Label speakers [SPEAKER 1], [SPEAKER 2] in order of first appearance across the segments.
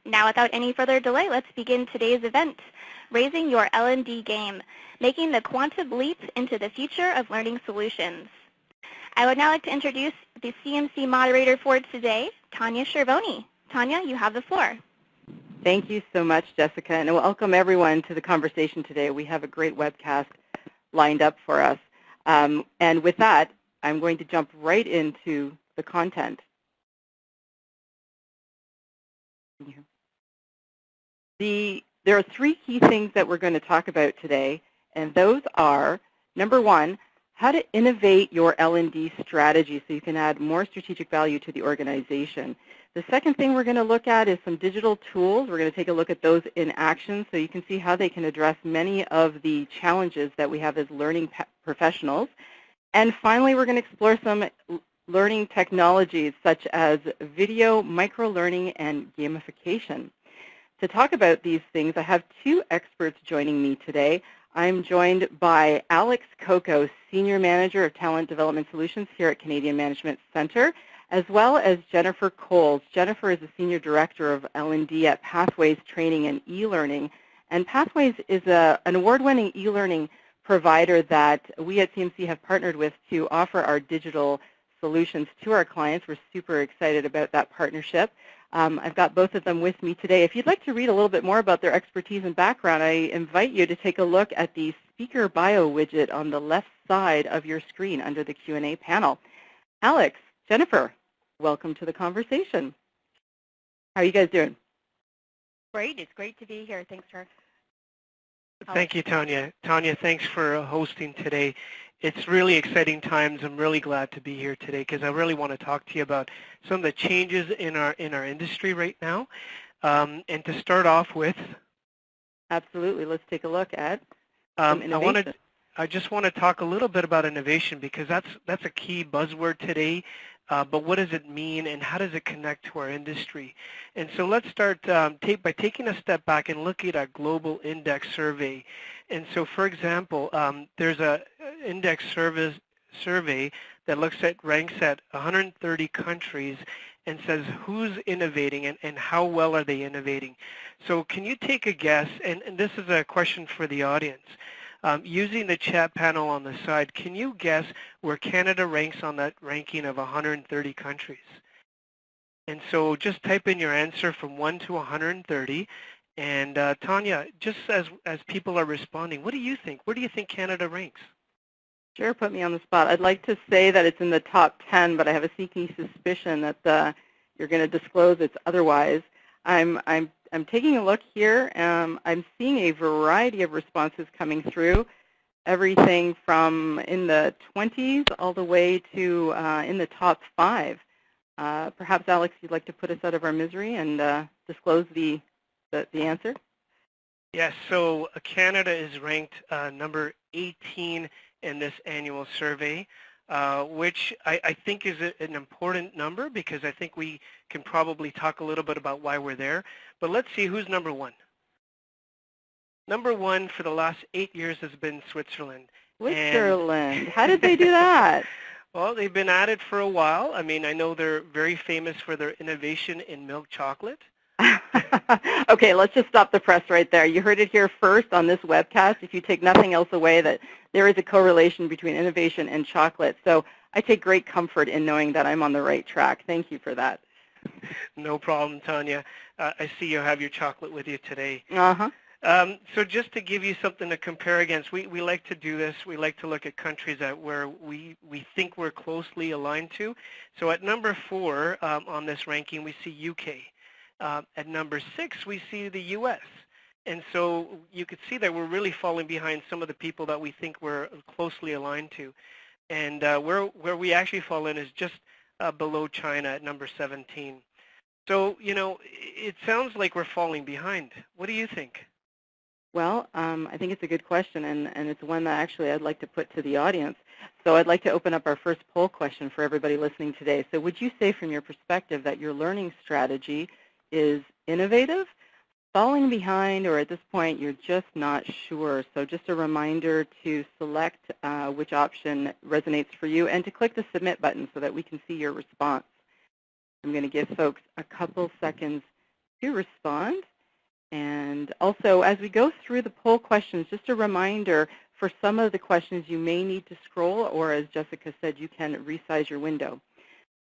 [SPEAKER 1] Now, without any further delay, let's begin today's event, Raising Your L&D Game, Making the Quantum Leap into the Future of Learning Solutions. I would now like to introduce the CMC moderator for today, Tanya Shervoni. Tanya, you have the floor.
[SPEAKER 2] Thank you so much, Jessica, and welcome everyone to the conversation today. We have a great webcast lined up for us. And with that, I'm going to jump right into the content. There are three key things that we're going to talk about today, and those are, number one, how to innovate your L&D strategy so you can add more strategic value to the organization. The second thing we're going to look at is some digital tools. We're going to take a look at those in action so you can see how they can address many of the challenges that we have as learning professionals. And finally, we're going to explore some learning technologies such as video, microlearning, and gamification. To talk about these things, I have two experts joining me today. I'm joined by Alex Coco, Senior Manager of Talent Development Solutions here at Canadian Management Center, as well as Jennifer Coles. Jennifer is the Senior Director of L&D at Pathways Training and E-Learning. And Pathways is an award-winning e-learning provider that we at CMC have partnered with to offer our digital solutions to our clients. We're super excited about that partnership. I've got both of them with me today. If you'd like to read a little bit more about their expertise and background, I invite you to take a look at the speaker bio widget on the left side of your screen under the Q&A panel. Alex, Jennifer, welcome to the conversation. How are you guys doing?
[SPEAKER 1] Great. It's great to be here. Thanks for
[SPEAKER 3] Thank you, Tanya. Tanya, thanks for hosting today. It's really exciting times. I'm really glad to be here today because I really want to talk to you about some of the changes in our industry right now. And to start off with,
[SPEAKER 2] absolutely, let's take a look at some innovation.
[SPEAKER 3] I just want to talk a little bit about innovation because that's a key buzzword today. But what does it mean and how does it connect to our industry? And so let's start by taking a step back and looking at a global index survey. And so, for example, there's an index survey that ranks at 130 countries and says who's innovating and how well are they innovating. So can you take a guess, and this is a question for the audience, using the chat panel on the side, can you guess where Canada ranks on that ranking of 130 countries? And so just type in your answer from 1 to 130. And Tanya, just as people are responding, what do you think? Where do you think Canada ranks?
[SPEAKER 2] Sure, put me on the spot. I'd like to say that it's in the top 10, but I have a sneaky suspicion that you're going to disclose it's otherwise. I'm taking a look here. I'm seeing a variety of responses coming through, everything from in the 20s all the way to in the top 5. Perhaps, Alex, you'd like to put us out of our misery and disclose the answer?
[SPEAKER 3] Yes, so Canada is ranked number 18 in this annual survey, which I think is an important number because I think we can probably talk a little bit about why we're there. But let's see who's number 1. Number 1 for the last 8 years has been Switzerland.
[SPEAKER 2] Switzerland. How did they do that?
[SPEAKER 3] Well, they've been at it for a while. I mean, I know they're very famous for their innovation in milk chocolate.
[SPEAKER 2] Okay, let's just stop the press right there. You heard it here first on this webcast. If you take nothing else away, that there is a correlation between innovation and chocolate. So I take great comfort in knowing that I'm on the right track. Thank you for that.
[SPEAKER 3] No problem, Tanya. I see you have your chocolate with you today.
[SPEAKER 2] Uh-huh.
[SPEAKER 3] So just to give you something to compare against, we like to do this. We like to look at countries where we think we're closely aligned to. So at number 4 on this ranking, we see UK. At number 6, we see the U.S. And so you could see that we're really falling behind some of the people that we think we're closely aligned to. And where we actually fall in is just below China at number 17. So, you know, it sounds like we're falling behind. What do you think?
[SPEAKER 2] Well, I think it's a good question, and it's one that actually I'd like to put to the audience. So I'd like to open up our first poll question for everybody listening today. So would you say from your perspective that your learning strategy is innovative, falling behind, or at this point you're just not sure? So just a reminder to select which option resonates for you and to click the submit button so that we can see your response. I'm going to give folks a couple seconds to respond. And also, as we go through the poll questions, just a reminder, for some of the questions you may need to scroll, or as Jessica said, you can resize your window.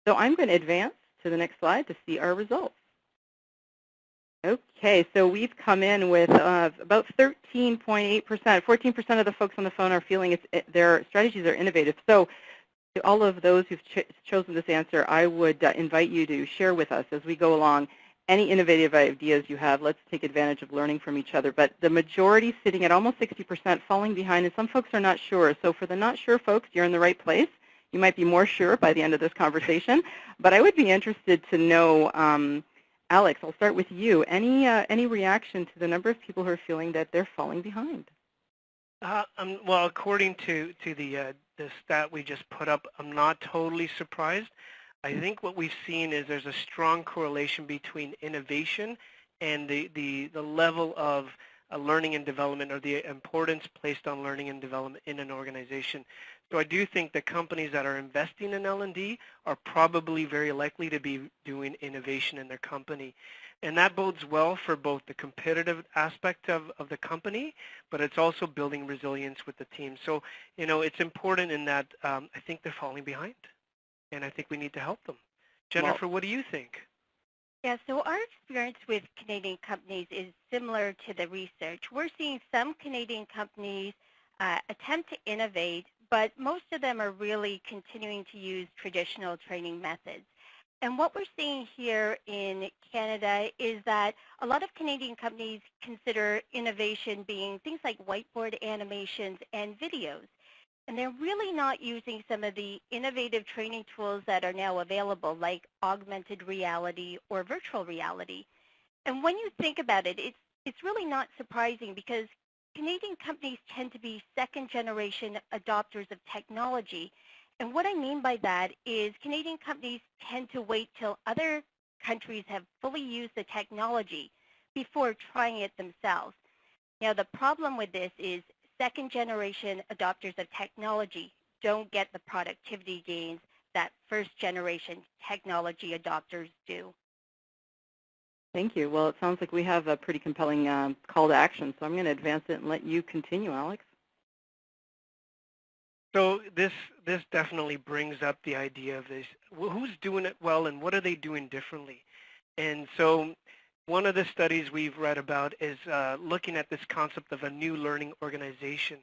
[SPEAKER 2] So I'm going to advance to the next slide to see our results. Okay, so we've come in with about 13.8%. 14% of the folks on the phone are feeling their strategies are innovative. So to all of those who've chosen this answer, I would invite you to share with us as we go along any innovative ideas you have. Let's take advantage of learning from each other. But the majority sitting at almost 60%, falling behind, and some folks are not sure. So for the not sure folks, you're in the right place. You might be more sure by the end of this conversation. But I would be interested to know, Alex, I'll start with you. Any reaction to the number of people who are feeling that they're falling behind?
[SPEAKER 3] Well, according to the stat we just put up, I'm not totally surprised. I think what we've seen is there's a strong correlation between innovation and the level of learning and development, or the importance placed on learning and development in an organization. So I do think the companies that are investing in L&D are probably very likely to be doing innovation in their company. And that bodes well for both the competitive aspect of the company, but it's also building resilience with the team. So, you know, it's important in that I think they're falling behind, and I think we need to help them. Jennifer, what do you think?
[SPEAKER 4] Yeah, so our experience with Canadian companies is similar to the research. We're seeing some Canadian companies attempt to innovate, but most of them are really continuing to use traditional training methods. And what we're seeing here in Canada is that a lot of Canadian companies consider innovation being things like whiteboard animations and videos. And they're really not using some of the innovative training tools that are now available, like augmented reality or virtual reality. And when you think about it, it's really not surprising, because Canadian companies tend to be second-generation adopters of technology. And what I mean by that is Canadian companies tend to wait till other countries have fully used the technology before trying it themselves. Now, the problem with this is second-generation adopters of technology don't get the productivity gains that first-generation technology adopters do.
[SPEAKER 2] Thank you. Well, it sounds like we have a pretty compelling call to action, so I'm going to advance it and let you continue, Alex.
[SPEAKER 3] So this definitely brings up the idea of this. Who's doing it well, and what are they doing differently? And so one of the studies we've read about is looking at this concept of a new learning organization.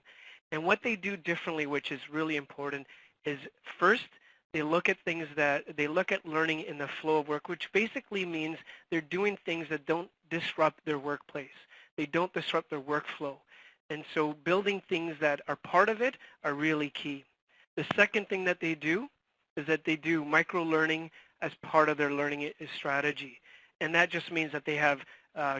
[SPEAKER 3] And what they do differently, which is really important, is first, they look at learning in the flow of work, which basically means they're doing things that don't disrupt their workplace. They don't disrupt their workflow. And so building things that are part of it are really key. The second thing that they do is that they do micro-learning as part of their learning strategy. And that just means that they have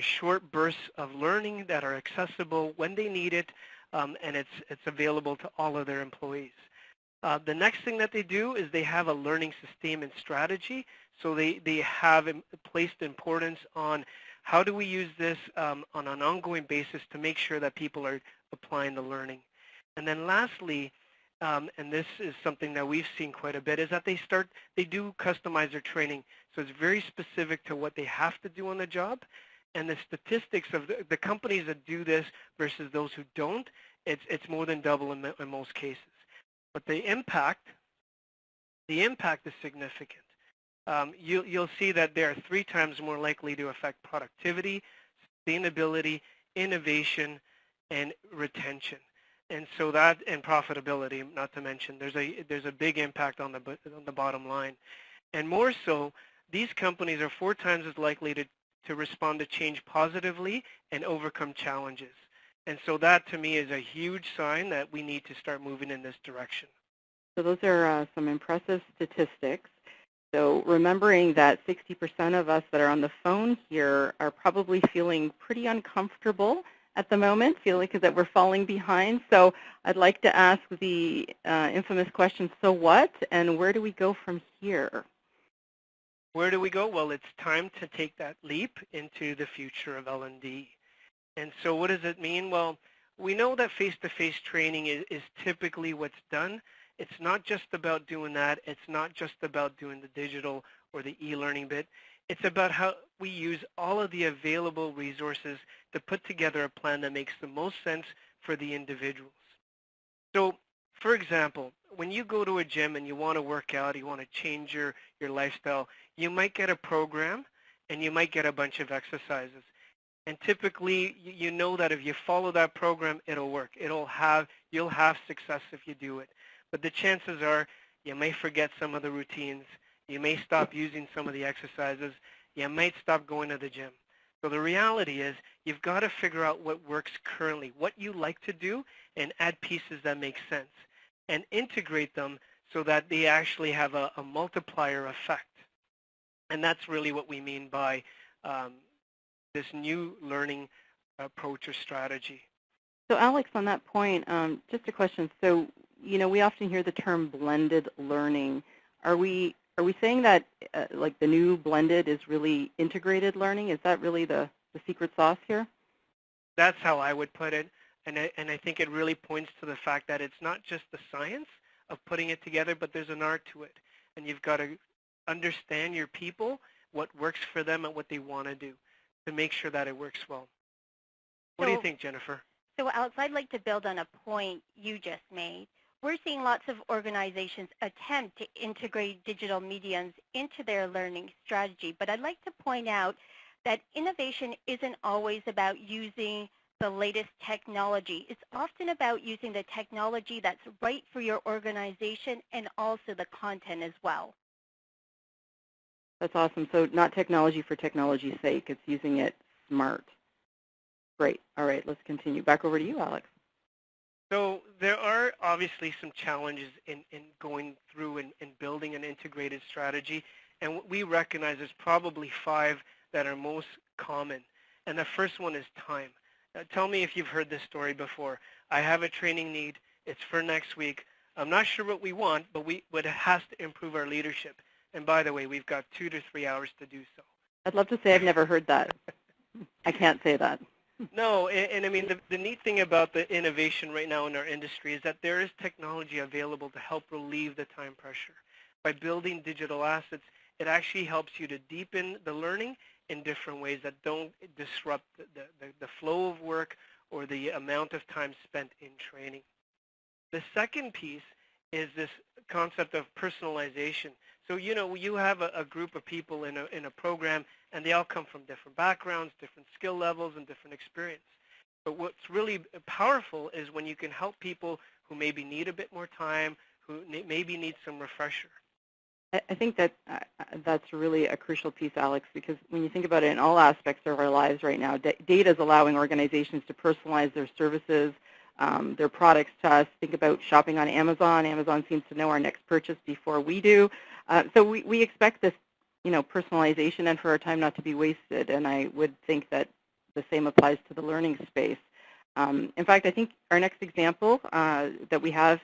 [SPEAKER 3] short bursts of learning that are accessible when they need it, and it's available to all of their employees. The next thing that they do is they have a learning sustainment strategy. So they have placed importance on how do we use this on an ongoing basis to make sure that people are applying the learning. And then lastly, and this is something that we've seen quite a bit, is that they do customize their training. So it's very specific to what they have to do on the job. And the statistics of the companies that do this versus those who don't, it's more than double in most cases. But the impact is significant. You'll see that they are 3 times more likely to affect productivity, sustainability, innovation, and retention. And so that, and profitability, not to mention, there's a big impact on the bottom line. And more so, these companies are 4 times as likely to respond to change positively and overcome challenges. And so that, to me, is a huge sign that we need to start moving in this direction.
[SPEAKER 2] So those are some impressive statistics. So remembering that 60% of us that are on the phone here are probably feeling pretty uncomfortable at the moment, feeling that we're falling behind. So I'd like to ask the infamous question, so what, and where do we go from here?
[SPEAKER 3] Where do we go? Well, it's time to take that leap into the future of L&D. And so what does it mean? Well, we know that face-to-face training is typically what's done. It's not just about doing that. It's not just about doing the digital or the e-learning bit. It's about how we use all of the available resources to put together a plan that makes the most sense for the individuals. So, for example, when you go to a gym and you want to work out, you want to change your lifestyle, you might get a program and you might get a bunch of exercises. And typically, you know that if you follow that program, it'll work. You'll have success if you do it. But the chances are you may forget some of the routines. You may stop using some of the exercises. You might stop going to the gym. So the reality is you've got to figure out what works currently, what you like to do, and add pieces that make sense and integrate them so that they actually have a multiplier effect. And that's really what we mean by this new learning approach or strategy.
[SPEAKER 2] So Alex, on that point, just a question. So, we often hear the term blended learning. Are we saying that like the new blended is really integrated learning? Is that really the secret sauce here?
[SPEAKER 3] That's how I would put it. And I think it really points to the fact that it's not just the science of putting it together, but there's an art to it. And you've got to understand your people, what works for them and what they want to do to make sure that it works well. What do you think, Jennifer?
[SPEAKER 4] So Alex, I'd like to build on a point you just made. We're seeing lots of organizations attempt to integrate digital mediums into their learning strategy, but I'd like to point out that innovation isn't always about using the latest technology. It's often about using the technology that's right for your organization and also the content as well.
[SPEAKER 2] That's awesome. So not technology for technology's sake. It's using it smart. Great. All right, let's continue. Back over to you, Alex.
[SPEAKER 3] So there are obviously some challenges in going through and building an integrated strategy. And what we recognize there's probably 5 that are most common. And the first one is time. Now, tell me if you've heard this story before. I have a training need. It's for next week. I'm not sure what we want, but it has to improve our leadership. And by the way, we've got 2 to 3 hours to do so.
[SPEAKER 2] I'd love to say I've never heard that. I can't say that.
[SPEAKER 3] No, and I mean, the neat thing about the innovation right now in our industry is that there is technology available to help relieve the time pressure. By building digital assets, it actually helps you to deepen the learning in different ways that don't disrupt the flow of work or the amount of time spent in training. The second piece is this concept of personalization. So, you have a group of people in a program, and they all come from different backgrounds, different skill levels, and different experience. But what's really powerful is when you can help people who maybe need a bit more time, who maybe need some refresher.
[SPEAKER 2] I think that that's really a crucial piece, Alex, because when you think about it in all aspects of our lives right now, data is allowing organizations to personalize their services, their products to us. Think about shopping on Amazon. Amazon seems to know our next purchase before we do. So we expect this, personalization and for our time not to be wasted. And I would think that the same applies to the learning space. In fact, I think our next example that we have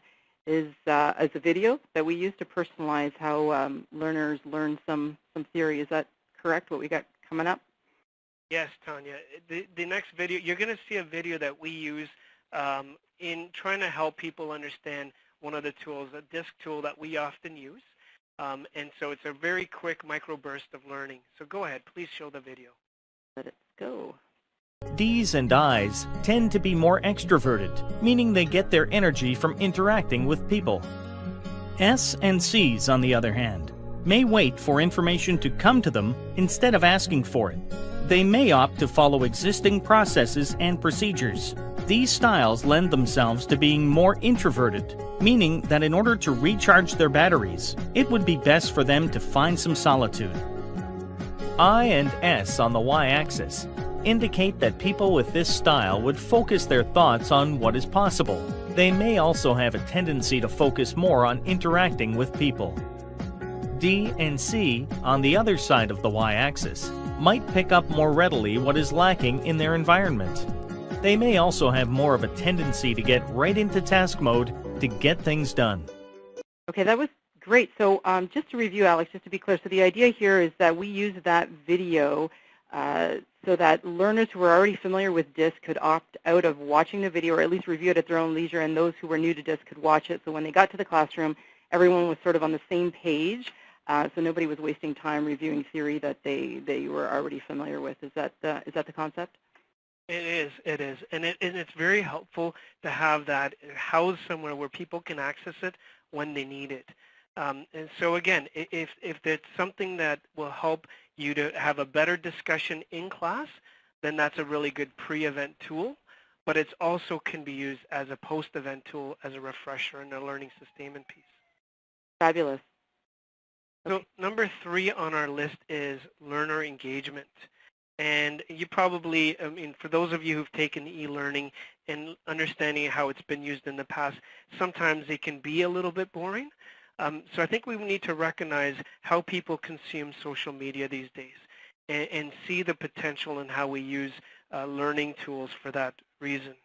[SPEAKER 2] is a video that we use to personalize how learners learn some theory. Is that correct, what we got coming up?
[SPEAKER 3] Yes, Tanya. The next video, you're going to see a video that we use in trying to help people understand one of the tools, a DISC tool that we often use. And so it's a very quick microburst of learning. So go ahead, please show the video.
[SPEAKER 2] Let it go.
[SPEAKER 5] D's and I's tend to be more extroverted, meaning they get their energy from interacting with people. S and C's, on the other hand, may wait for information to come to them instead of asking for it. They may opt to follow existing processes and procedures. These styles lend themselves to being more introverted, meaning that in order to recharge their batteries, it would be best for them to find some solitude. I and S on the y-axis indicate that people with this style would focus their thoughts on what is possible. They may also have a tendency to focus more on interacting with people. D and C, on the other side of the y-axis, might pick up more readily what is lacking in their environment. They may also have more of a tendency to get right into task mode to get things done.
[SPEAKER 2] Okay, that was great. So just to review, Alex, just to be clear, so the idea here is that we use that video so that learners who are already familiar with DISC could opt out of watching the video or at least review it at their own leisure, and those who were new to DISC could watch it. So when they got to the classroom, everyone was sort of on the same page. so nobody was wasting time reviewing theory that they were already familiar with. Is that the concept?
[SPEAKER 3] It is. And it's very helpful to have that housed somewhere where people can access it when they need it. And so again, if it's something that will help you to have a better discussion in class, then that's a really good pre-event tool. But it also can be used as a post-event tool, as a refresher and a learning sustainment piece.
[SPEAKER 2] Fabulous.
[SPEAKER 3] So number 3 on our list is learner engagement. And you probably, for those of you who've taken e-learning and understanding how it's been used in the past, sometimes it can be a little bit boring. So I think we need to recognize how people consume social media these days and see the potential in how we use learning tools for that reason.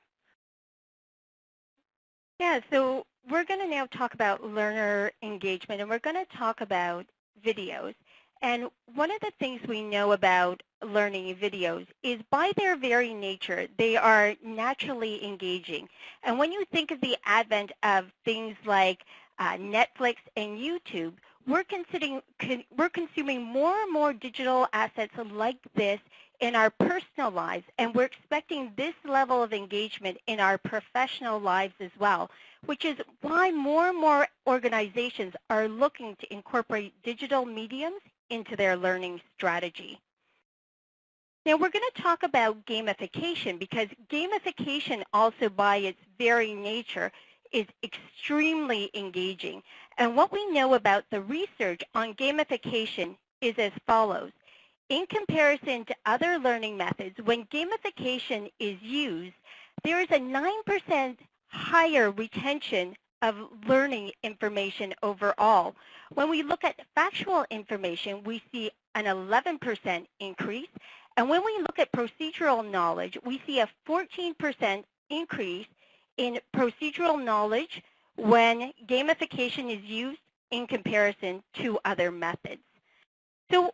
[SPEAKER 4] Yeah, so we're going to now talk about learner engagement, and we're going to talk about videos. And one of the things we know about learning videos is by their very nature, they are naturally engaging. And when you think of the advent of things like Netflix and YouTube, we're consuming more and more digital assets like this in our personal lives, and we're expecting this level of engagement in our professional lives as well, which is why more and more organizations are looking to incorporate digital mediums into their learning strategy. Now we're going to talk about gamification, because gamification also by its very nature is extremely engaging. And what we know about the research on gamification is as follows. In comparison to other learning methods, when gamification is used, there is a 9% higher retention of learning information overall. When we look at factual information, we see an 11% increase. And when we look at procedural knowledge, we see a 14% increase in procedural knowledge when gamification is used in comparison to other methods. So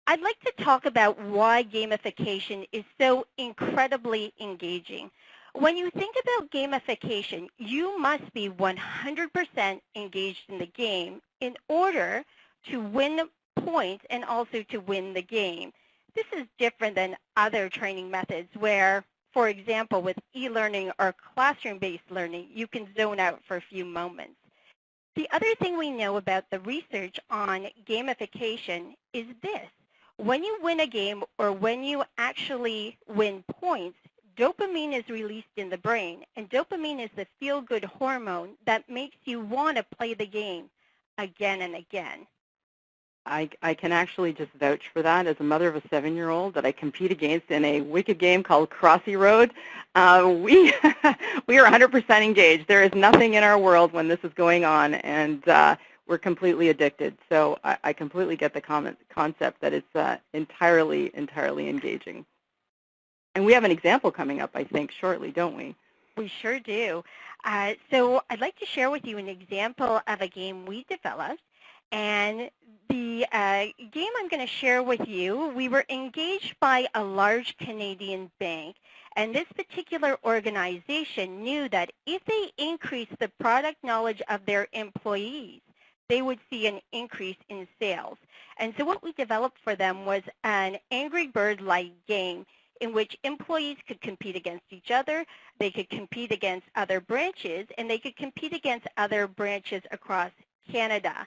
[SPEAKER 4] I'd like to talk about why gamification is so incredibly engaging. When you think about gamification, you must be 100% engaged in the game in order to win points and also to win the game. This is different than other training methods where, for example, with e-learning or classroom-based learning, you can zone out for a few moments. The other thing we know about the research on gamification is this. When you win a game or when you actually win points, dopamine is released in the brain, and dopamine is the feel-good hormone that makes you want to play the game again and again.
[SPEAKER 2] I can actually just vouch for that as a mother of a 7-year-old that I compete against in a wicked game called Crossy Road. We are 100% engaged. There is nothing in our world when this is going on, and we're completely addicted. So I completely get the concept that it's entirely engaging. And we have an example coming up, I think, shortly, don't we?
[SPEAKER 4] We sure do. So I'd like to share with you an example of a game we developed. And the game I'm going to share with you, we were engaged by a large Canadian bank. And this particular organization knew that if they increased the product knowledge of their employees, they would see an increase in sales. And so what we developed for them was an Angry Bird-like game in which employees could compete against each other, they could compete against other branches, and they could compete against other branches across Canada.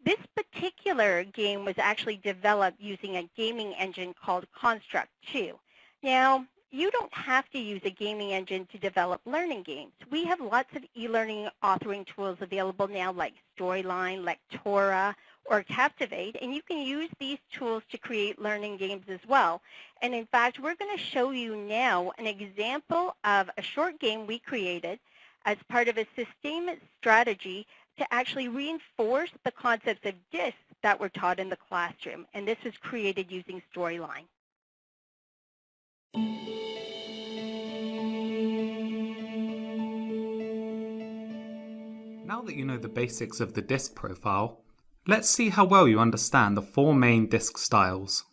[SPEAKER 4] This particular game was actually developed using a gaming engine called Construct 2. Now, you don't have to use a gaming engine to develop learning games. We have lots of e-learning authoring tools available now like Storyline, Lectora, or Captivate, and you can use these tools to create learning games as well. And in fact, we're going to show you now an example of a short game we created as part of a sustainment strategy to actually reinforce the concepts of discs that were taught in the classroom. And this was created using Storyline.
[SPEAKER 6] Now that you know the basics of the disc profile, let's see how well you understand the 4 main disc styles.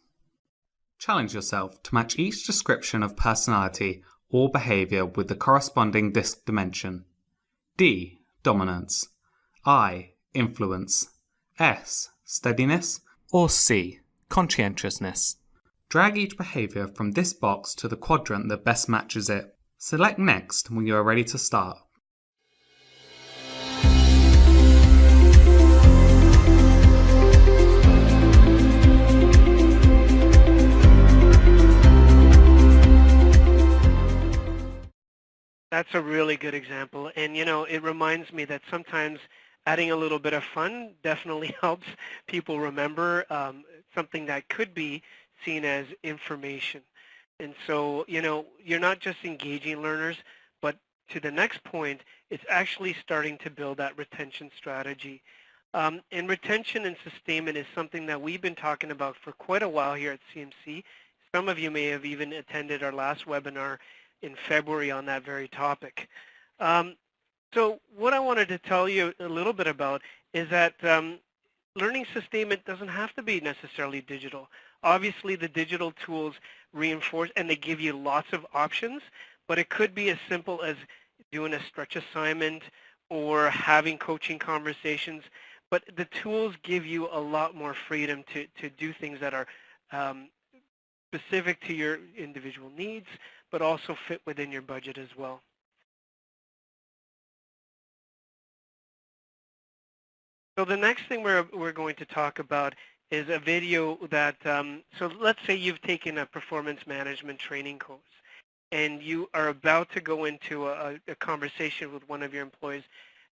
[SPEAKER 6] Challenge yourself to match each description of personality or behavior with the corresponding disc dimension. D. Dominance. I. Influence. S. Steadiness, or C. Conscientiousness. Drag each behavior from this box to the quadrant that best matches it. Select Next when you are ready to start.
[SPEAKER 3] That's a really good example. And, it reminds me that sometimes adding a little bit of fun definitely helps people remember something that could be seen as information. And so, you're not just engaging learners, but to the next point, it's actually starting to build that retention strategy. And retention and sustainment is something that we've been talking about for quite a while here at CMC. Some of you may have even attended our last webinar in February on that very topic. So what I wanted to tell you a little bit about is that learning sustainment doesn't have to be necessarily digital. Obviously, the digital tools reinforce and they give you lots of options, but it could be as simple as doing a stretch assignment or having coaching conversations. But the tools give you a lot more freedom to do things that are specific to your individual needs, but also fit within your budget as well. So the next thing we're going to talk about is a video that, so let's say you've taken a performance management training course and you are about to go into a conversation with one of your employees,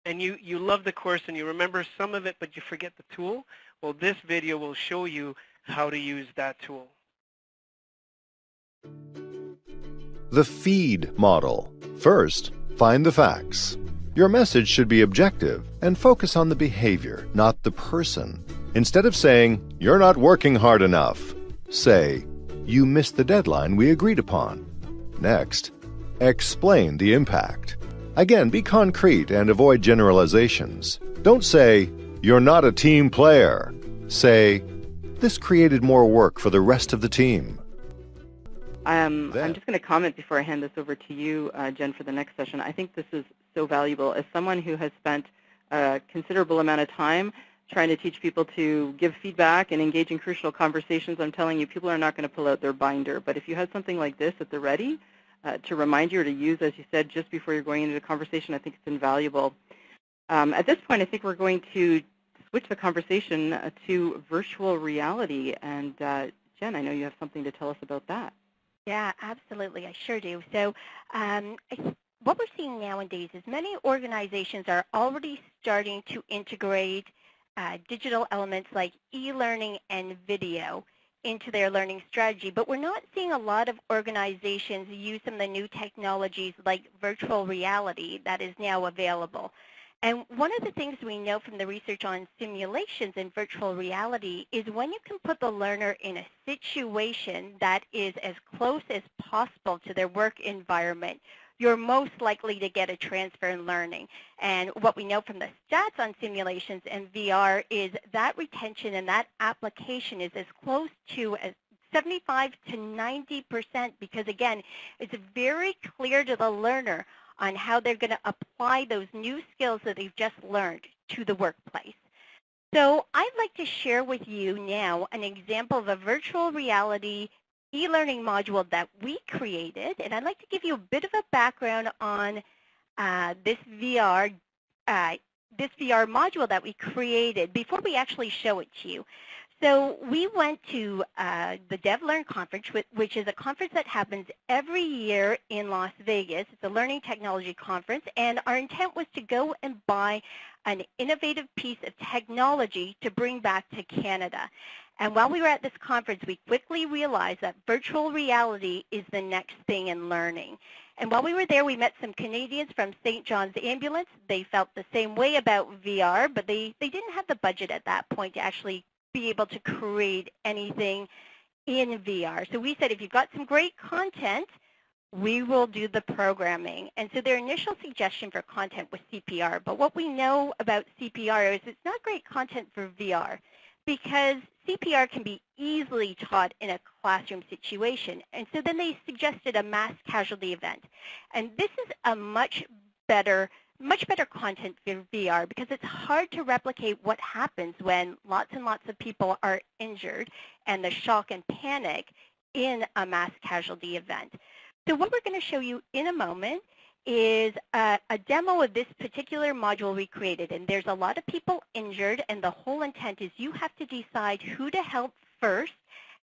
[SPEAKER 3] and you love the course and you remember some of it but you forget the tool. Well, this video will show you how to use that tool.
[SPEAKER 7] The feed model. First, find the facts. Your message should be objective and focus on the behavior, not the person. Instead of saying, "You're not working hard enough," say, "You missed the deadline we agreed upon." Next, explain the impact. Again, be concrete and avoid generalizations. Don't say, "You're not a team player." Say, "This created more work for the rest of the team."
[SPEAKER 2] I'm just going to comment before I hand this over to you, Jen, for the next session. I think this is so valuable. As someone who has spent a considerable amount of time trying to teach people to give feedback and engage in crucial conversations, I'm telling you, people are not going to pull out their binder. But if you have something like this at the ready to remind you or to use, as you said, just before you're going into the conversation, I think it's invaluable. At this point, I think we're going to switch the conversation to virtual reality. And Jen, I know you have something to tell us about that.
[SPEAKER 4] Yeah, absolutely. I sure do. So what we're seeing nowadays is many organizations are already starting to integrate digital elements like e-learning and video into their learning strategy, but we're not seeing a lot of organizations use some of the new technologies like virtual reality that is now available. And one of the things we know from the research on simulations in virtual reality is when you can put the learner in a situation that is as close as possible to their work environment, you're most likely to get a transfer in learning. And what we know from the stats on simulations and VR is that retention and that application is as close to as 75 to 90% because, again, it's very clear to the learner on how they're going to apply those new skills that they've just learned to the workplace. So I'd like to share with you now an example of a virtual reality e-learning module that we created, and I'd like to give you a bit of a background on this VR module that we created before we actually show it to you. So we went to the DevLearn conference, which is a conference that happens every year in Las Vegas. It's a learning technology conference, and our intent was to go and buy an innovative piece of technology to bring back to Canada. And while we were at this conference, we quickly realized that virtual reality is the next thing in learning. And while we were there, we met some Canadians from St. John's Ambulance. They felt the same way about VR, but they didn't have the budget at that point to actually be able to create anything in VR. So we said, if you've got some great content, we will do the programming. And so their initial suggestion for content was CPR. But what we know about CPR is it's not great content for VR because CPR can be easily taught in a classroom situation. And so then they suggested a mass casualty event. And this is a much better much better content for VR because it's hard to replicate what happens when lots and lots of people are injured and the shock and panic in a mass casualty event. So what we're going to show you in a moment is a demo of this particular module we created. And there's a lot of people injured, and the whole intent is you have to decide who to help first,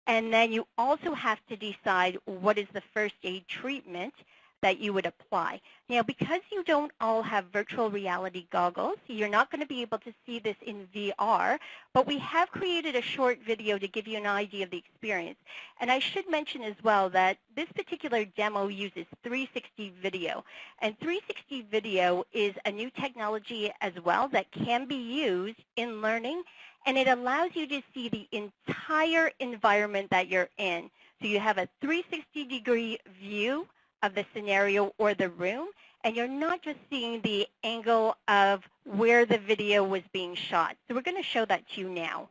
[SPEAKER 4] and then you also have to decide what is the first aid treatment that you would apply. Now, because you don't all have virtual reality goggles, you're not going to be able to see this in VR, but we have created a short video to give you an idea of the experience. And I should mention as well that this particular demo uses 360 video. And 360 video is a new technology as well that can be used in learning, and it allows you to see the entire environment that you're in. So you have a 360-degree view of the scenario or the room, and you're not just seeing the angle of where the video was being shot. So we're going to show that to you now.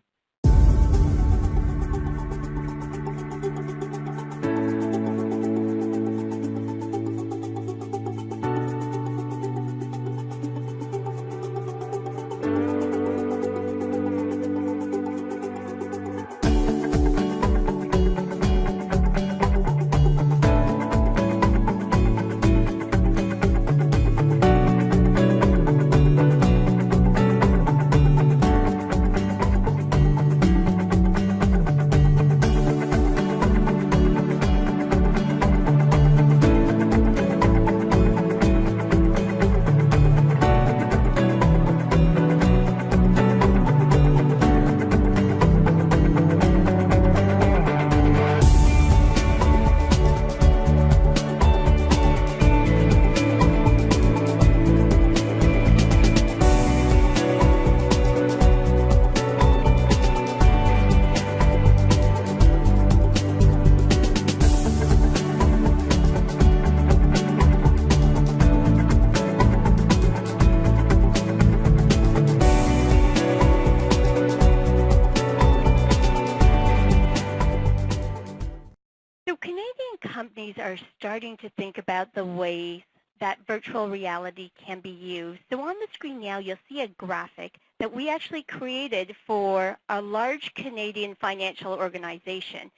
[SPEAKER 4] Companies are starting to think about the ways that virtual reality can be used. So on the screen now, you'll see a graphic that we actually created for a large Canadian financial organization.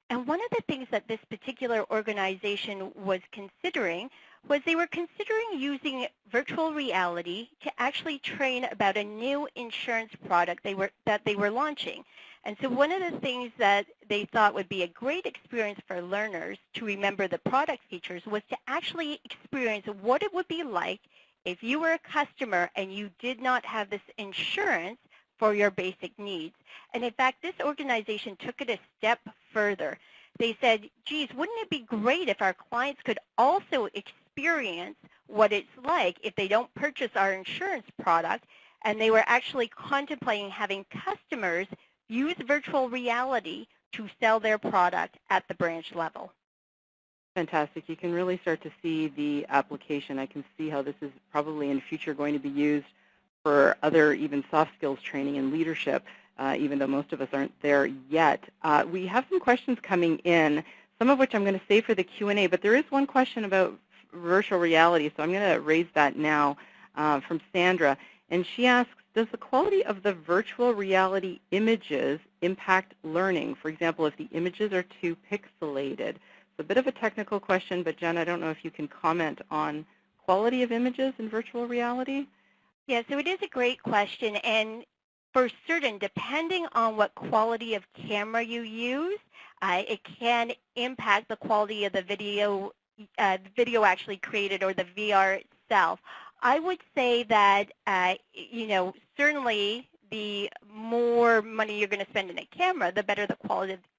[SPEAKER 4] And one of the things that this particular organization was considering was they were considering using virtual reality to actually train about a new insurance product that they were launching. And so one of the things that they thought would be a great experience for learners to remember the product features was to actually experience what it would be like if you were a customer and you did not have this insurance for your basic needs. And in fact, this organization took it a step further. They said, geez, wouldn't it be great if our clients could also experience what it's like if they don't purchase our insurance product? And they were actually contemplating having customers use virtual reality to sell their product at the branch level.
[SPEAKER 2] Fantastic. You can really start to see the application. I can see how this is probably in the future going to be used for other even soft skills training and leadership, even though most of us aren't there yet. We have some questions coming in, some of which I'm going to save for the Q&A, but there is one question about virtual reality, so I'm going to raise that now from Sandra. And she asks, does the quality of the virtual reality images impact learning? For example, if the images are too pixelated. It's a bit of a technical question, but Jen, I don't know if you can comment on quality of images in virtual reality.
[SPEAKER 4] Yeah, so it is a great question, and for certain, depending on what quality of camera you use, it can impact the quality of the video actually created or the VR itself. I would say that, certainly the more money you're going to spend in a camera, the better the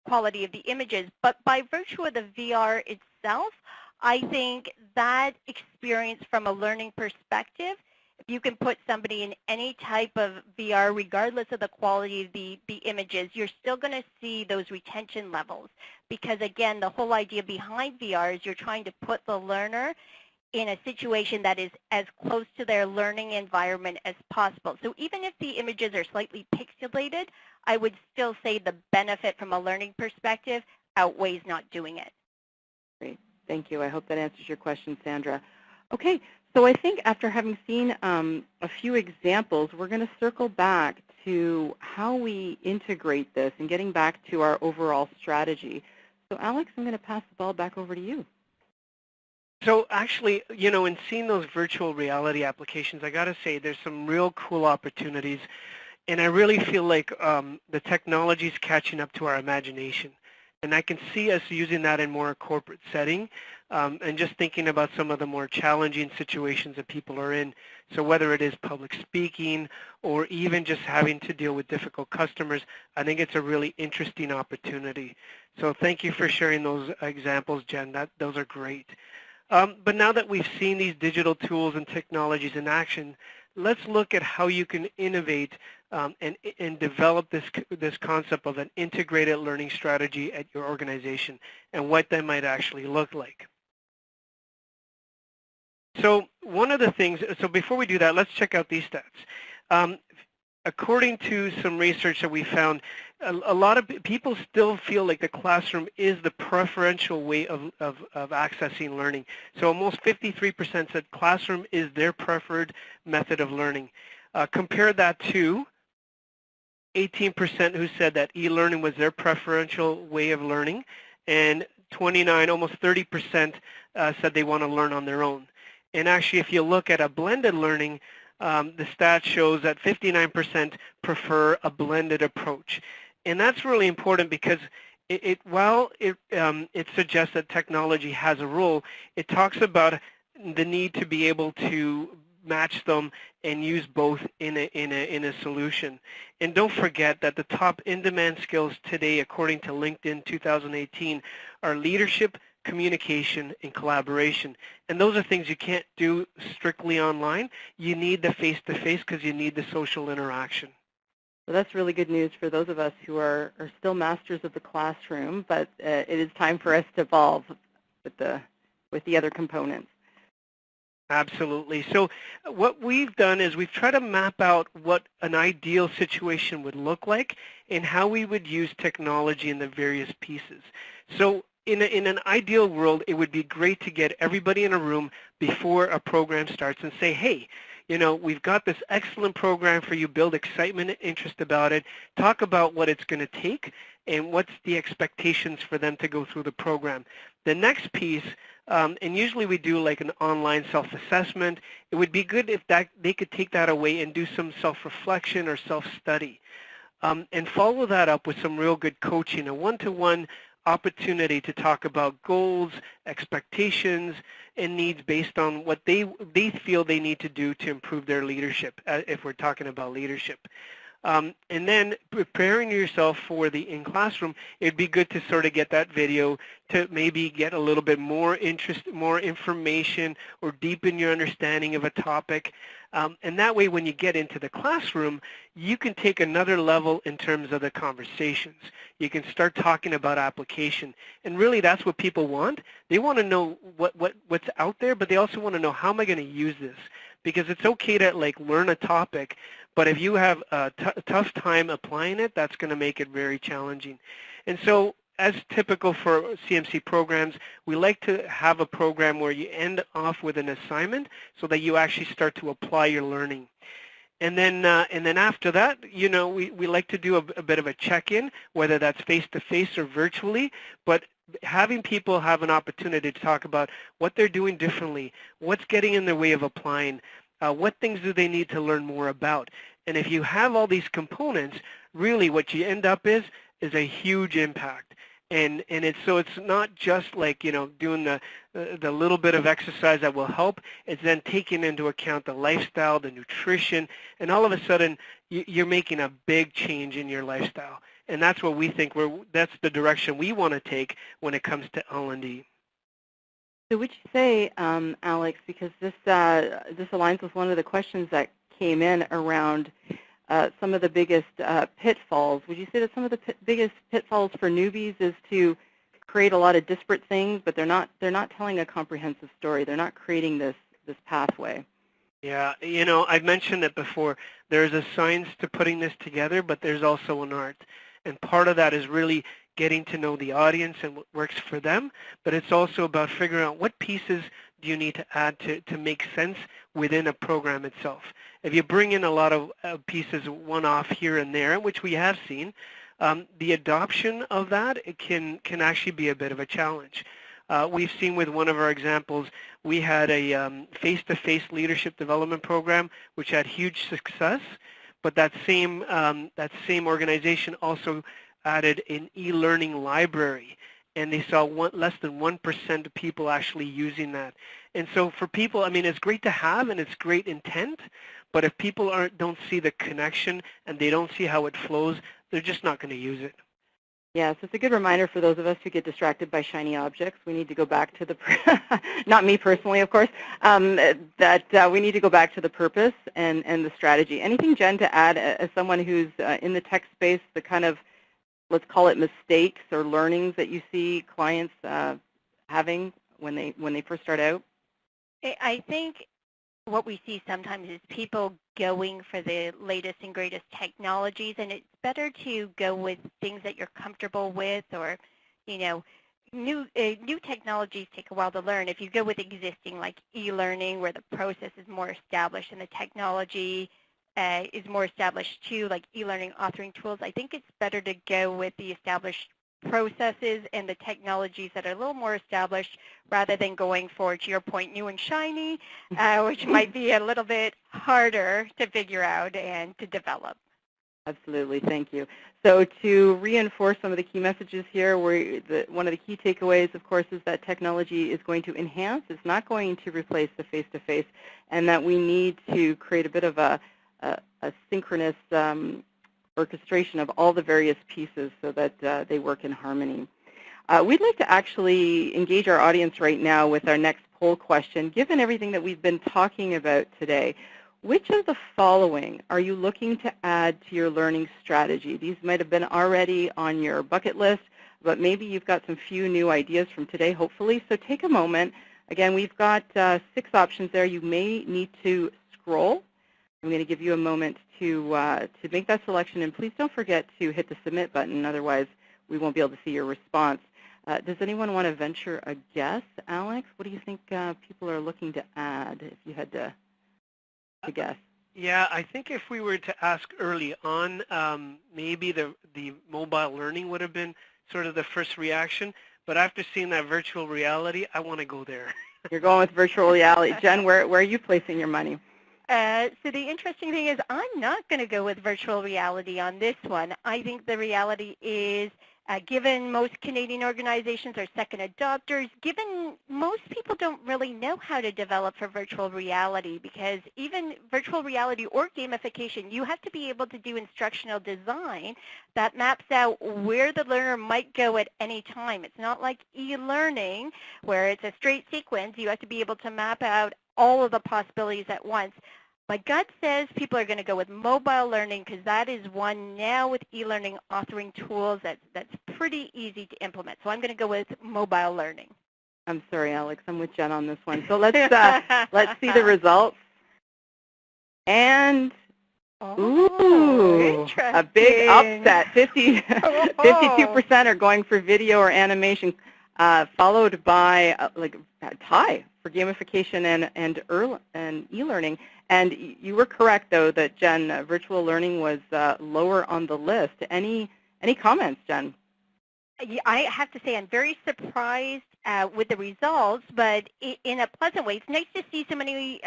[SPEAKER 4] quality of the images. But by virtue of the VR itself, I think that experience from a learning perspective, if you can put somebody in any type of VR, regardless of the quality of the images, you're still going to see those retention levels. Because again, the whole idea behind VR is you're trying to put the learner in a situation that is as close to their learning environment as possible. So even if the images are slightly pixelated, I would still say the benefit from a learning perspective outweighs not doing it.
[SPEAKER 2] Great. Thank you. I hope that answers your question, Sandra. Okay, so I think after having seen a few examples, we're going to circle back to how we integrate this and getting back to our overall strategy. So Alex, I'm going to pass the ball back over to you.
[SPEAKER 3] So actually, you know, in seeing those virtual reality applications, I got to say there's some real cool opportunities, and I really feel like the technology is catching up to our imagination. And I can see us using that in more corporate setting, and just thinking about some of the more challenging situations that people are in. So whether it is public speaking or even just having to deal with difficult customers, I think it's a really interesting opportunity. So thank you for sharing those examples, Jen. Those are great. But now that we've seen these digital tools and technologies in action, let's look at how you can innovate and develop this concept of an integrated learning strategy at your organization and what that might actually look like. So one of the things, so before we do that, let's check out these stats. According to some research that we found, a lot of people still feel like the classroom is the preferential way of accessing learning. So almost 53% said classroom is their preferred method of learning. Compare that to 18% who said that e-learning was their preferential way of learning, and 29, almost 30% said they want to learn on their own. And actually, if you look at a blended learning, the stat shows that 59% prefer a blended approach. And that's really important because while it suggests that technology has a role, it talks about the need to be able to match them and use both in a solution. And don't forget that the top in-demand skills today, according to LinkedIn 2018, are leadership, communication, and collaboration. And those are things you can't do strictly online. You need the face-to-face because you need the social interaction.
[SPEAKER 2] So that's really good news for those of us who are still masters of the classroom, but it is time for us to evolve with the other components.
[SPEAKER 3] Absolutely. So what we've done is we've tried to map out what an ideal situation would look like and how we would use technology in the various pieces. So in an ideal world, it would be great to get everybody in a room before a program starts and say, hey, you know, we've got this excellent program for you, build excitement and interest about it, talk about what it's going to take and what's the expectations for them to go through the program. The next piece, and usually we do like an online self-assessment, it would be good if they could take that away and do some self-reflection or self-study. And follow that up with some real good coaching, a one-to-one opportunity to talk about goals, expectations, and needs based on what they feel they need to do to improve their leadership, if we're talking about leadership. And then preparing yourself for the in-classroom, it'd be good to sort of get that video to maybe get a little bit more interest, more information, or deepen your understanding of a topic. And that way, when you get into the classroom, you can take another level in terms of the conversations. You can start talking about application. And really, that's what people want. They want to know what's out there, but they also want to know, how am I going to use this? Because it's okay to like learn a topic, but if you have a tough time applying it, that's going to make it very challenging. And so, as typical for CMC programs, we like to have a program where you end off with an assignment so that you actually start to apply your learning. And then after that, you know, we like to do a bit of a check-in, whether that's face-to-face or virtually, but having people have an opportunity to talk about what they're doing differently, what's getting in their way of applying, what things do they need to learn more about. And if you have all these components, really what you end up is a huge impact. And it's not just like, you know, doing the little bit of exercise that will help. It's then taking into account the lifestyle, the nutrition, and all of a sudden you're making a big change in your lifestyle. And that's what we think that's the direction we want to take when it comes to L&D.
[SPEAKER 2] So would you say, Alex, because this aligns with one of the questions that came in around some of the biggest pitfalls, would you say that some of the biggest pitfalls for newbies is to create a lot of disparate things, but they're not telling a comprehensive story. They're not creating this pathway.
[SPEAKER 3] Yeah, you know, I've mentioned it before. There's a science to putting this together, but there's also an art. And part of that is really getting to know the audience and what works for them, but it's also about figuring out what pieces do you need to add to make sense within a program itself? If you bring in a lot of pieces one-off here and there, which we have seen, the adoption of that can actually be a bit of a challenge. We've seen with one of our examples, we had a face-to-face leadership development program which had huge success, but that same organization also added an e-learning library, and they saw less than 1% of people actually using that. And so for people, I mean, it's great to have and it's great intent, but if people don't see the connection and they don't see how it flows, they're just not going to use it.
[SPEAKER 2] Yes, it's a good reminder for those of us who get distracted by shiny objects. We need to go back to the, not me personally, of course, that we need to go back to the purpose and the strategy. Anything, Jen, to add as someone who's in the tech space, the kind of, let's call it mistakes or learnings that you see clients having when they first start out?
[SPEAKER 4] I think what we see sometimes is people going for the latest and greatest technologies, and it's better to go with things that you're comfortable with, or, you know, new technologies take a while to learn. If you go with existing, like e-learning, where the process is more established and the technology is more established too, like e-learning authoring tools, I think it's better to go with the established processes and the technologies that are a little more established, rather than going for, to your point, new and shiny, which might be a little bit harder to figure out and to develop.
[SPEAKER 2] Absolutely, thank you. So to reinforce some of the key messages here, one of the key takeaways, of course, is that technology is going to enhance, it's not going to replace the face-to-face, and that we need to create a bit of a synchronous orchestration of all the various pieces so that they work in harmony. We'd like to actually engage our audience right now with our next poll question. Given everything that we've been talking about today, which of the following are you looking to add to your learning strategy? These might have been already on your bucket list, but maybe you've got some few new ideas from today, hopefully. So take a moment. Again, we've got 6 options there. You may need to scroll. I'm going to give you a moment to make that selection, and please don't forget to hit the submit button, otherwise we won't be able to see your response. Does anyone want to venture a guess? Alex, what do you think people are looking to add, if you had to guess?
[SPEAKER 3] Yeah, I think if we were to ask early on, maybe the mobile learning would have been sort of the first reaction, but after seeing that virtual reality, I want to go there.
[SPEAKER 2] You're going with virtual reality. Jen, where are you placing your money?
[SPEAKER 4] So the interesting thing is I'm not going to go with virtual reality on this one. I think the reality is, given most Canadian organizations are second adopters, given most people don't really know how to develop for virtual reality, because even virtual reality or gamification, you have to be able to do instructional design that maps out where the learner might go at any time. It's not like e-learning where it's a straight sequence. You have to be able to map out all of the possibilities at once. My gut says people are going to go with mobile learning, because that is one now with e-learning authoring tools that's pretty easy to implement. So I'm going to go with mobile learning.
[SPEAKER 2] I'm sorry, Alex. I'm with Jen on this one. So let's see the results. And ooh, a big upset. 52% are going for video or animation, followed by a tie for gamification and e-learning. And you were correct, though, that, Jen, virtual learning was lower on the list. Any comments, Jen?
[SPEAKER 4] I have to say I'm very surprised with the results, but in a pleasant way. It's nice to see so many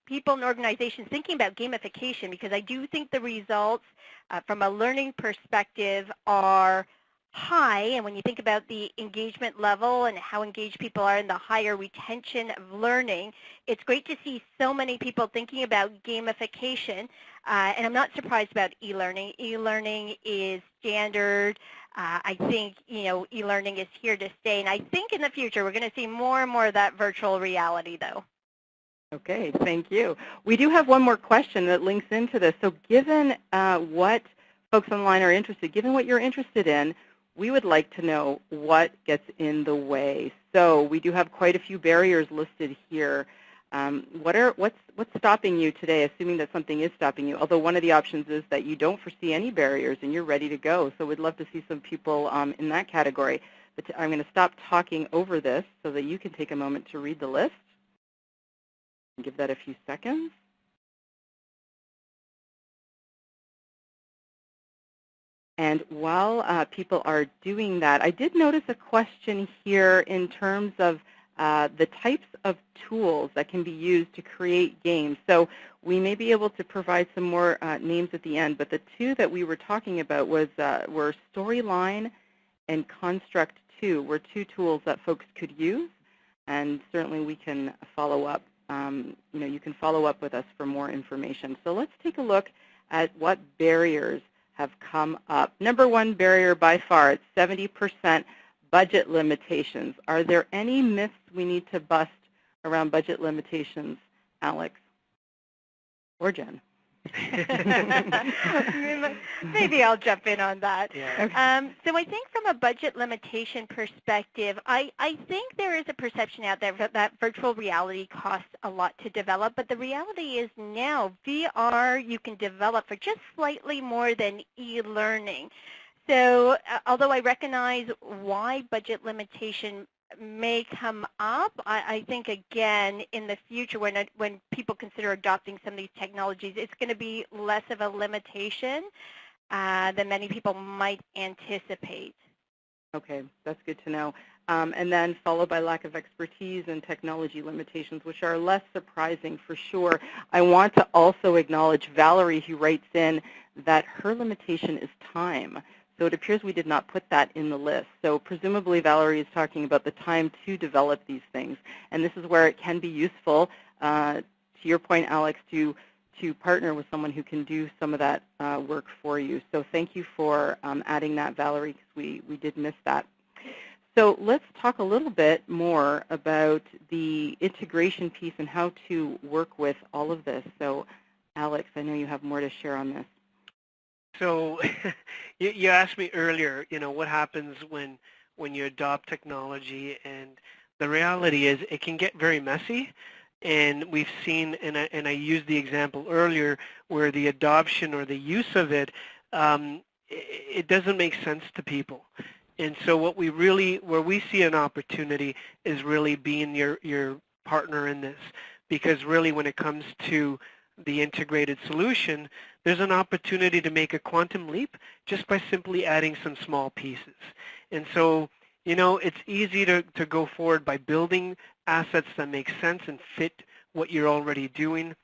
[SPEAKER 4] people and organizations thinking about gamification, because I do think the results from a learning perspective are high, and when you think about the engagement level and how engaged people are and the higher retention of learning, it's great to see so many people thinking about gamification, and I'm not surprised about e-learning. E-learning is standard. I think e-learning is here to stay, and I think in the future we're going to see more and more of that virtual reality, though.
[SPEAKER 2] Okay, thank you. We do have one more question that links into this. So given what folks online are interested, given what you're interested in, we would like to know what gets in the way. So we do have quite a few barriers listed here. What's stopping you today, assuming that something is stopping you? Although one of the options is that you don't foresee any barriers and you're ready to go. So we'd love to see some people in that category. But I'm going to stop talking over this so that you can take a moment to read the list. Give that a few seconds. And while people are doing that, I did notice a question here in terms of the types of tools that can be used to create games. So we may be able to provide some more names at the end, but the two that we were talking about were Storyline and Construct 2 were two tools that folks could use, and certainly we can follow up. You can follow up with us for more information. So let's take a look at what barriers have come up. Number one barrier by far, it's 70% budget limitations. Are there any myths we need to bust around budget limitations, Alex or Jen?
[SPEAKER 4] Maybe I'll jump in on that.
[SPEAKER 3] Yeah.
[SPEAKER 2] Okay.
[SPEAKER 4] So I think from a budget limitation perspective, I think there is a perception out there that virtual reality costs a lot to develop, but the reality is now VR you can develop for just slightly more than e-learning. So although I recognize why budget limitation may come up, I think, again, in the future when people consider adopting some of these technologies, it's going to be less of a limitation than many people might anticipate.
[SPEAKER 2] Okay, that's good to know. And then followed by lack of expertise and technology limitations, which are less surprising for sure. I want to also acknowledge Valerie, who writes in that her limitation is time. So it appears we did not put that in the list. So presumably Valerie is talking about the time to develop these things. And this is where it can be useful, to your point, Alex, to partner with someone who can do some of that work for you. So thank you for adding that, Valerie, because we did miss that. So let's talk a little bit more about the integration piece and how to work with all of this. So Alex, I know you have more to share on this.
[SPEAKER 3] So you asked me earlier, what happens when you adopt technology, and the reality is it can get very messy. And we've seen, and I used the example earlier, where the adoption or the use of it, it doesn't make sense to people. And so where we see an opportunity is really being your partner in this, because really when it comes to the integrated solution, there's an opportunity to make a quantum leap just by simply adding some small pieces. And so, it's easy to go forward by building assets that make sense and fit what you're already doing,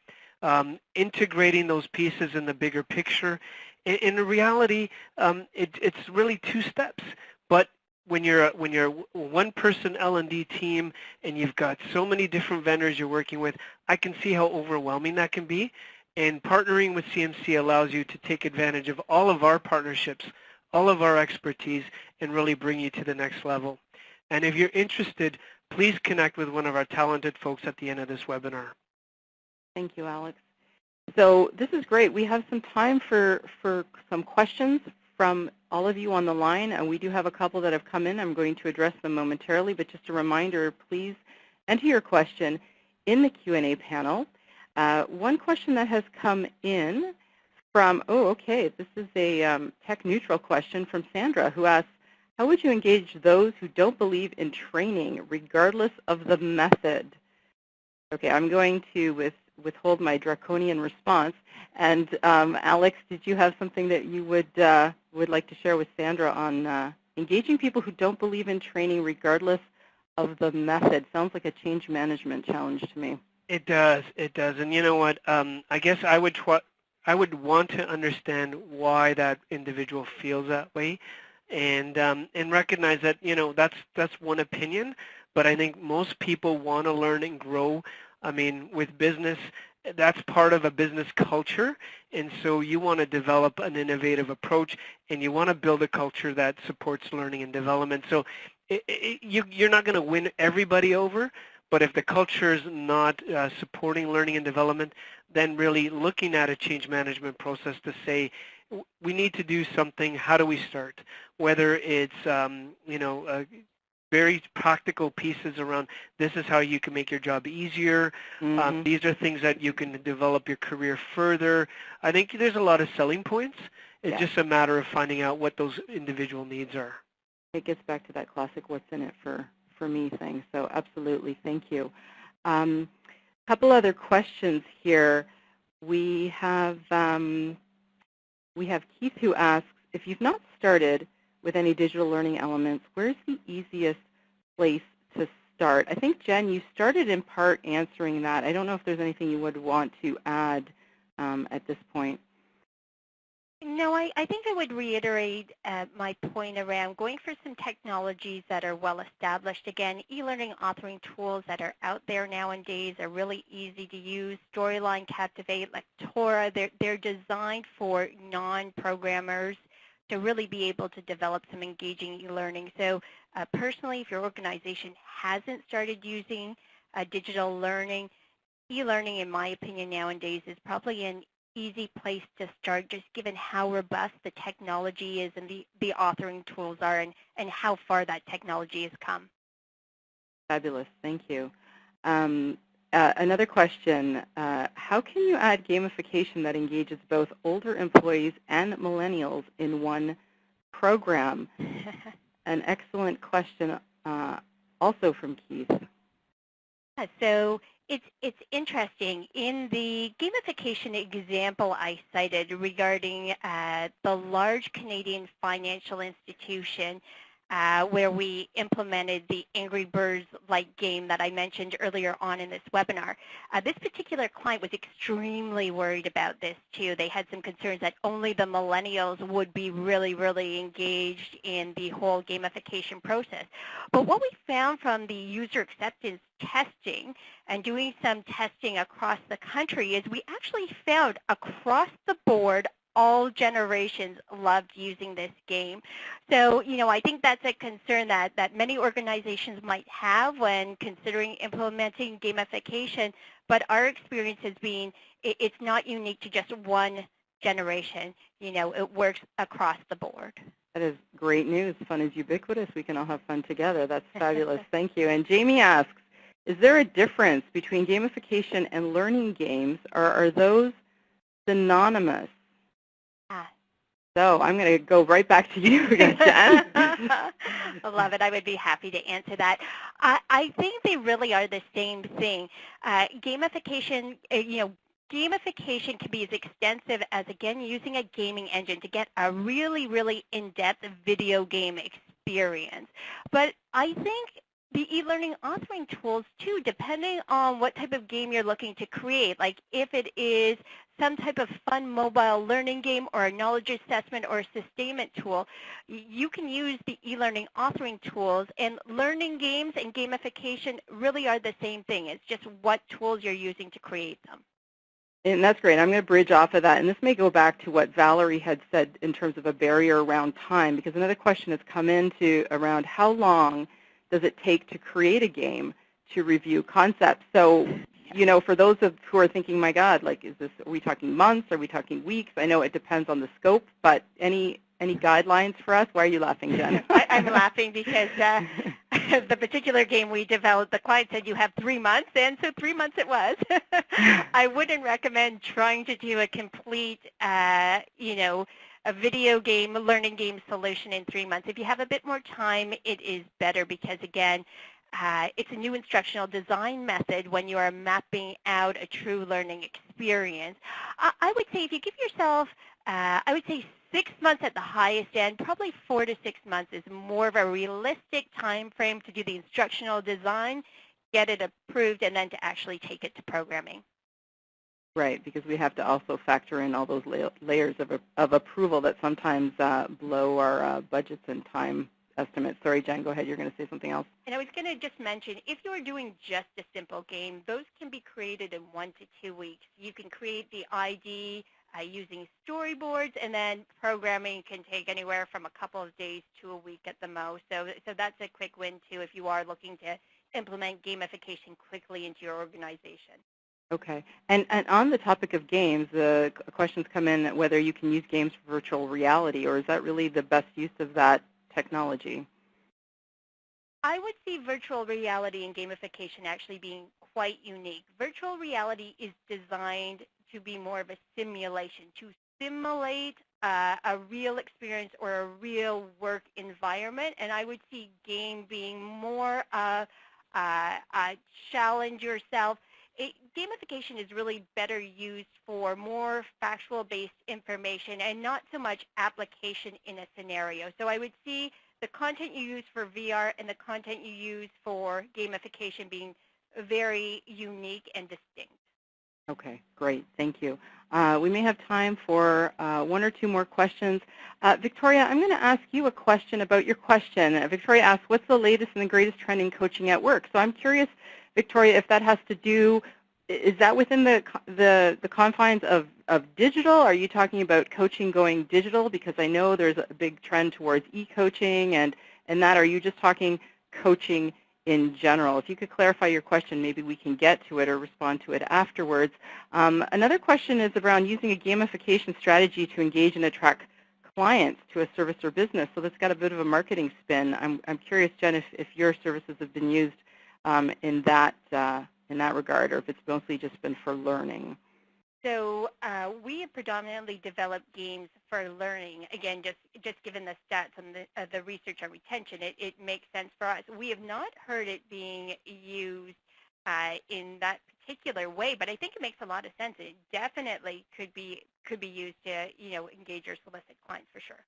[SPEAKER 3] integrating those pieces in the bigger picture. In reality, it's really two steps. But when you're a one-person L&D team and you've got so many different vendors you're working with, I can see how overwhelming that can be. And partnering with CMC allows you to take advantage of all of our partnerships, all of our expertise, and really bring you to the next level. And if you're interested, please connect with one of our talented folks at the end of this webinar.
[SPEAKER 2] Thank you, Alex. So this is great. We have some time for some questions from all of you on the line, and we do have a couple that have come in. I'm going to address them momentarily, but just a reminder, please enter your question in the Q&A panel. One question that has come in from, this is a tech-neutral question from Sandra, who asks, how would you engage those who don't believe in training regardless of the method? Okay, I'm going to withhold my draconian response. And Alex, did you have something that you would like to share with Sandra on engaging people who don't believe in training regardless of the method? Sounds like a change management challenge to me.
[SPEAKER 3] It does. And you know what? I guess I would want to understand why that individual feels that way, and recognize that that's one opinion. But I think most people want to learn and grow. I mean, with business, that's part of a business culture, and so you want to develop an innovative approach, and you want to build a culture that supports learning and development. So you're not going to win everybody over, but if the culture is not supporting learning and development, then really looking at a change management process to say, we need to do something, how do we start? Whether it's, very practical pieces around this is how you can make your job easier.
[SPEAKER 2] Mm-hmm.
[SPEAKER 3] These are things that you can develop your career further. I think there's a lot of selling points. It's just a matter of finding out what those individual needs are.
[SPEAKER 2] It gets back to that classic "what's in it for me" thing. So absolutely, thank you. A couple other questions here. We have Keith who asks, if you've not started with any digital learning elements, where's the easiest place to start? I think, Jen, you started in part answering that. I don't know if there's anything you would want to add at this point.
[SPEAKER 4] No, I think I would reiterate my point around going for some technologies that are well established. Again, e-learning authoring tools that are out there nowadays are really easy to use. Storyline, Captivate, Lectora, they're designed for non-programmers to really be able to develop some engaging e-learning. So personally, if your organization hasn't started using digital learning, e-learning, in my opinion, nowadays is probably an easy place to start, just given how robust the technology is and the authoring tools are, and how far that technology has come.
[SPEAKER 2] Fabulous. Thank you. Another question, how can you add gamification that engages both older employees and millennials in one program? An excellent question also from Keith.
[SPEAKER 4] So it's interesting. In the gamification example I cited regarding the large Canadian financial institution where we implemented the Angry Birds-like game that I mentioned earlier on in this webinar, this particular client was extremely worried about this too. They had some concerns that only the millennials would be really, really engaged in the whole gamification process. But what we found from the user acceptance testing and doing some testing across the country is we actually found across the board all generations loved using this game. So, I think that's a concern that many organizations might have when considering implementing gamification, but our experience has been it's not unique to just one generation. It works across the board.
[SPEAKER 2] That is great news. Fun is ubiquitous. We can all have fun together. That's fabulous. Thank you. And Jamie asks, is there a difference between gamification and learning games, or are those synonymous? So I'm going to go right back to you again, Jen.
[SPEAKER 4] I love it. I would be happy to answer that. I think they really are the same thing. Gamification, gamification can be as extensive as, again, using a gaming engine to get a really, really in-depth video game experience. But I think the e-learning authoring tools, too, depending on what type of game you're looking to create, like if it is some type of fun mobile learning game or a knowledge assessment or a sustainment tool, you can use the e-learning authoring tools, and learning games and gamification really are the same thing. It's just what tools you're using to create them.
[SPEAKER 2] And that's great. I'm going to bridge off of that, and this may go back to what Valerie had said in terms of a barrier around time, because another question has come into around how long does it take to create a game to review concepts. So, for those who are thinking, my God, are we talking months? Are we talking weeks? I know it depends on the scope, but any guidelines for us? Why are you laughing, Jen?
[SPEAKER 4] I'm laughing because the particular game we developed, the client said you have 3 months, and so 3 months it was. I wouldn't recommend trying to do a complete, a video game, a learning game solution in 3 months. If you have a bit more time, it is better because, again, it's a new instructional design method when you are mapping out a true learning experience. I would say if you give yourself, 6 months at the highest end, probably 4 to 6 months is more of a realistic time frame to do the instructional design, get it approved, and then to actually take it to programming.
[SPEAKER 2] Right, because we have to also factor in all those layers of approval that sometimes blow our budgets and time estimates. Sorry, Jen, go ahead. You're going to say something else.
[SPEAKER 4] And I was going to just mention, if you're doing just a simple game, those can be created in 1 to 2 weeks. You can create the ID using storyboards, and then programming can take anywhere from a couple of days to a week at the most. So that's a quick win, too, if you are looking to implement gamification quickly into your organization.
[SPEAKER 2] Okay. And on the topic of games, the questions come in whether you can use games for virtual reality, or is that really the best use of that technology?
[SPEAKER 4] I would see virtual reality and gamification actually being quite unique. Virtual reality is designed to be more of a simulation, to simulate a real experience or a real work environment, and I would see game being more challenge yourself. Gamification is really better used for more factual-based information and not so much application in a scenario. So I would see the content you use for VR and the content you use for gamification being very unique and distinct.
[SPEAKER 2] Okay, great. Thank you. We may have time for one or two more questions. Victoria, I'm going to ask you a question about your question. Victoria asks, what's the latest and the greatest trend in coaching at work? So I'm curious, Victoria, if that has to do, is that within the confines of digital? Are you talking about coaching going digital? Because I know there's a big trend towards e-coaching, and that, are you just talking coaching in general? If you could clarify your question, maybe we can get to it or respond to it afterwards. Another question is around using a gamification strategy to engage and attract clients to a service or business. So that's got a bit of a marketing spin. I'm curious, Jen, if your services have been used in that regard, or if it's mostly just been for learning.
[SPEAKER 4] So we have predominantly developed games for learning. Again, just given the stats and the research on retention, it makes sense for us. We have not heard it being used in that particular way, but I think it makes a lot of sense. It definitely could be used to engage or solicit clients for sure.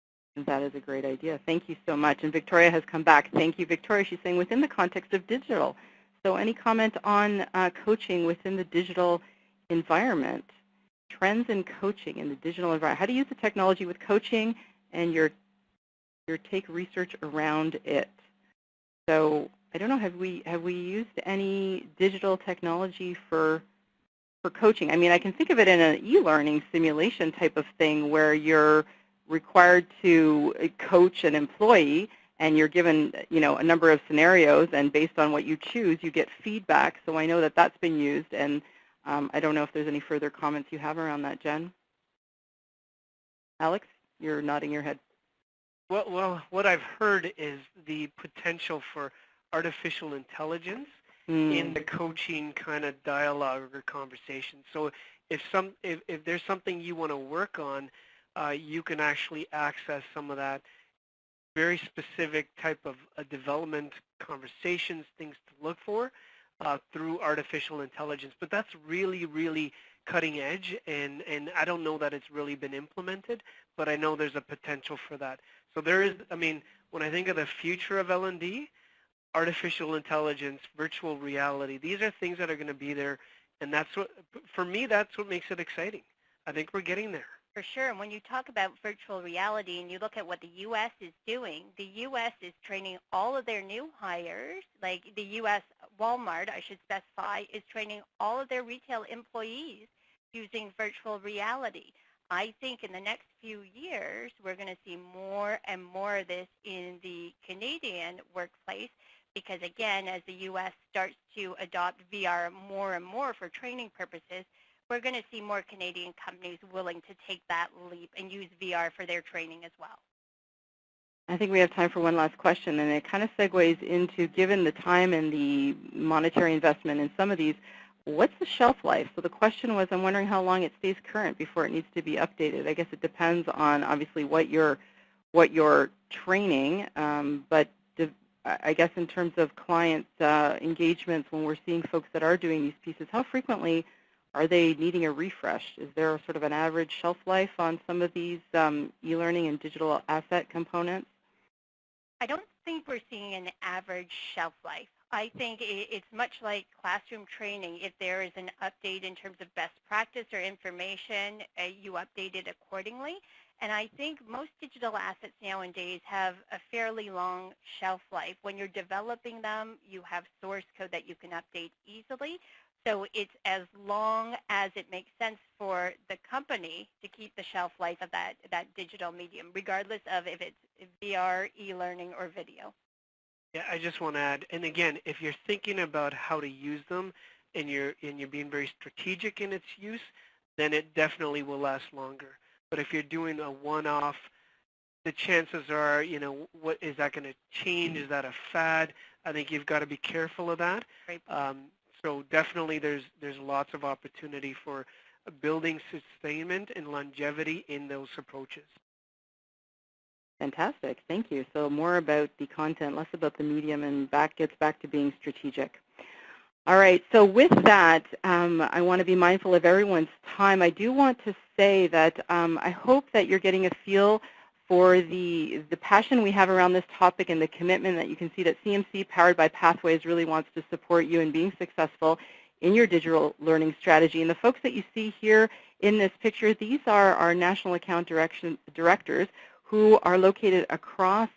[SPEAKER 2] That is a great idea. Thank you so much. And Victoria has come back. Thank you, Victoria. She's saying within the context of digital. So any comment on coaching within the digital environment? Trends in coaching in the digital environment. How do you use the technology with coaching and your take research around it? So I don't know, have we used any digital technology for coaching? I mean, I can think of it in an e-learning simulation type of thing where you're required to coach an employee and you're given, a number of scenarios, and based on what you choose, you get feedback. So I know that that's been used, and I don't know if there's any further comments you have around that, Jen. Alex, you're nodding your head.
[SPEAKER 3] Well, what I've heard is the potential for artificial intelligence in the coaching kind of dialogue or conversation. So if there's something you want to work on, you can actually access some of that very specific type of development conversations, things to look for through artificial intelligence. But that's really, really cutting edge, and I don't know that it's really been implemented, but I know there's a potential for that. So there is, when I think of the future of L&D, artificial intelligence, virtual reality, these are things that are going to be there, and that's what, for me, that's what makes it exciting. I think we're getting there.
[SPEAKER 4] For sure. And when you talk about virtual reality and you look at what the U.S. is doing, the U.S. is training all of their new hires, like the U.S. Walmart, I should specify, is training all of their retail employees using virtual reality. I think in the next few years, we're going to see more and more of this in the Canadian workplace because, again, as the U.S. starts to adopt VR more and more for training purposes, we're going to see more Canadian companies willing to take that leap and use VR for their training as well.
[SPEAKER 2] I think we have time for one last question, and it kind of segues into, given the time and the monetary investment in some of these, what's the shelf life? So the question was, I'm wondering how long it stays current before it needs to be updated. I guess it depends on, obviously, what you're training, but I guess in terms of client engagements, when we're seeing folks that are doing these pieces, how frequently are they needing a refresh? Is there sort of an average shelf life on some of these e-learning and digital asset components?
[SPEAKER 4] I don't think we're seeing an average shelf life. I think it's much like classroom training. If there is an update in terms of best practice or information, you update it accordingly. And I think most digital assets nowadays have a fairly long shelf life. When you're developing them, you have source code that you can update easily. So it's as long as it makes sense for the company to keep the shelf life of that digital medium, regardless of if it's VR, e-learning, or video.
[SPEAKER 3] Yeah, I just want to add, and again, if you're thinking about how to use them and you're being very strategic in its use, then it definitely will last longer. But if you're doing a one-off, the chances are, what is that going to change? Is that a fad? I think you've got to be careful of that.
[SPEAKER 4] Great.
[SPEAKER 3] So definitely there's lots of opportunity for building sustainment and longevity in those approaches.
[SPEAKER 2] Fantastic. Thank you. So more about the content, less about the medium, and gets back to being strategic. All right. So with that, I want to be mindful of everyone's time. I do want to say that I hope that you're getting a feel for the passion we have around this topic and the commitment that you can see that CMC, powered by Pathways, really wants to support you in being successful in your digital learning strategy. And the folks that you see here in this picture, these are our national account directors who are located across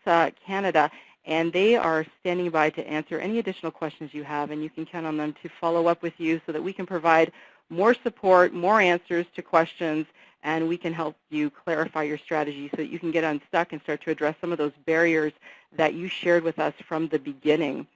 [SPEAKER 2] Canada, and they are standing by to answer any additional questions you have, and you can count on them to follow up with you so that we can provide more support, more answers to questions, and we can help you clarify your strategy so that you can get unstuck and start to address some of those barriers that you shared with us from the beginning.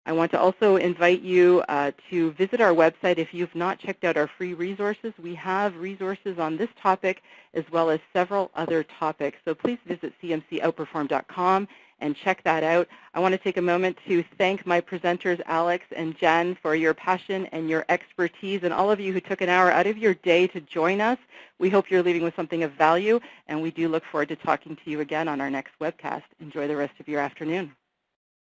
[SPEAKER 2] I want to also invite you to visit our website if you've not checked out our free resources. We have resources on this topic as well as several other topics. So please visit cmcoutperform.com and check that out. I want to take a moment to thank my presenters, Alex and Jen, for your passion and your expertise, and all of you who took an hour out of your day to join us. We hope you're leaving with something of value, and we do look forward to talking to you again on our next webcast. Enjoy the rest of your afternoon.